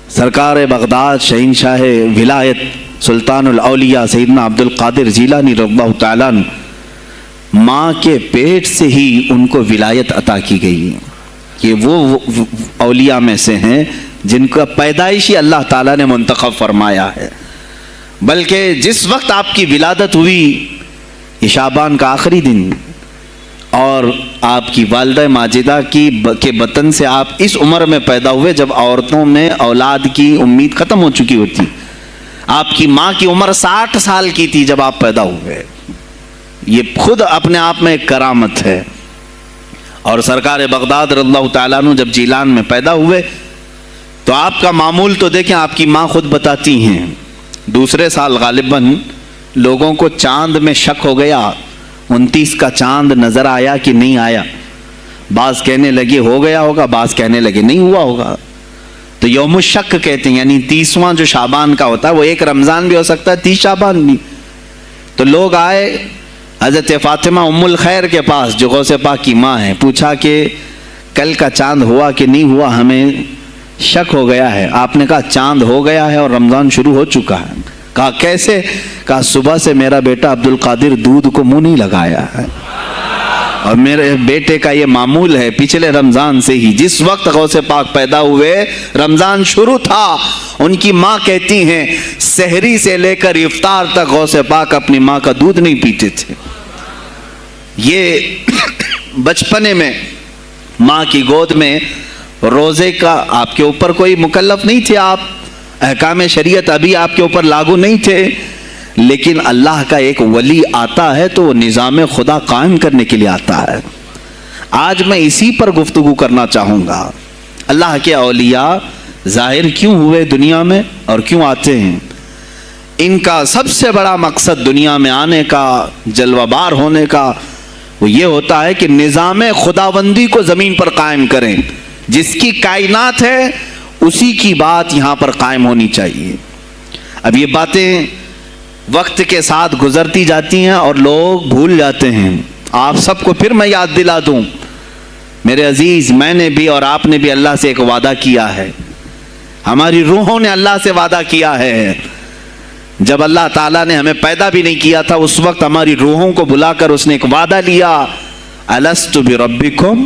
سرکار بغداد شہنشاہ ولایت سلطان الاولیاء سیدنا عبد القادر جیلانی رضی اللہ تعالیٰ عنہ، ماں کے پیٹ سے ہی ان کو ولایت عطا کی گئی ہے۔ یہ وہ اولیاء میں سے ہیں جن کا پیدائشی اللہ تعالیٰ نے منتخب فرمایا ہے۔ بلکہ جس وقت آپ کی ولادت ہوئی، یہ شعبان کا آخری دن، اور آپ کی والدہ ماجدہ کے بطن سے آپ اس عمر میں پیدا ہوئے جب عورتوں میں اولاد کی امید ختم ہو چکی ہوتی۔ آپ کی ماں کی عمر 60 سال کی تھی جب آپ پیدا ہوئے۔ یہ خود اپنے آپ میں ایک کرامت ہے۔ اور سرکار بغداد رضی اللہ تعالیٰ عنہ جب جیلان میں پیدا ہوئے تو آپ کا معمول تو دیکھیں، آپ کی ماں خود بتاتی ہیں، دوسرے سال غالباً لوگوں کو چاند میں شک ہو گیا، 29 کا چاند نظر آیا کہ نہیں آیا۔ بعض کہنے لگے ہو گیا ہوگا، بعض کہنے لگے نہیں ہوا ہوگا۔ تو یوم الشک کہتے ہیں، یعنی 30واں جو شعبان کا ہوتا ہے، وہ ایک رمضان بھی ہو سکتا ہے، 30 شعبان بھی۔ تو لوگ آئے حضرت فاطمہ ام الخیر کے پاس جو غوث پاک کی ماں ہے، پوچھا کہ کل کا چاند ہوا کہ نہیں ہوا، ہمیں شک ہو گیا ہے۔ آپ نے کہا چاند ہو گیا ہے اور رمضان شروع ہو چکا ہے۔ کہا کیسے؟ کہا صبح سے میرا بیٹا عبد القادر دودھ کو منہ نہیں لگایا ہے، اور میرے بیٹے کا یہ معمول ہے پچھلے رمضان سے ہی، جس وقت غوث پاک پیدا ہوئے رمضان شروع تھا۔ ان کی ماں کہتی ہیں سحری سے لے کر افطار تک غوث پاک اپنی ماں کا دودھ نہیں پیتے تھے۔ یہ بچپنے میں ماں کی گود میں روزے کا آپ کے اوپر کوئی مکلف نہیں تھے، آپ احکام شریعت ابھی آپ کے اوپر لاگو نہیں تھے، لیکن اللہ کا ایک ولی آتا ہے تو وہ نظام خدا قائم کرنے کے لیے آتا ہے۔ آج میں اسی پر گفتگو کرنا چاہوں گا۔ اللہ کے اولیاء ظاہر کیوں ہوئے دنیا میں اور کیوں آتے ہیں؟ ان کا سب سے بڑا مقصد دنیا میں آنے کا، جلوہ بار ہونے کا، وہ یہ ہوتا ہے کہ نظام خداوندی کو زمین پر قائم کریں۔ جس کی کائنات ہے اسی کی بات یہاں پر قائم ہونی چاہیے۔ اب یہ باتیں وقت کے ساتھ گزرتی جاتی ہیں اور لوگ بھول جاتے ہیں۔ آپ سب کو پھر میں یاد دلا دوں، میرے عزیز، میں نے بھی اور آپ نے بھی اللہ سے ایک وعدہ کیا ہے، ہماری روحوں نے اللہ سے وعدہ کیا ہے۔ جب اللہ تعالیٰ نے ہمیں پیدا بھی نہیں کیا تھا، اس وقت ہماری روحوں کو بلا کر اس نے ایک وعدہ لیا، الست بربکم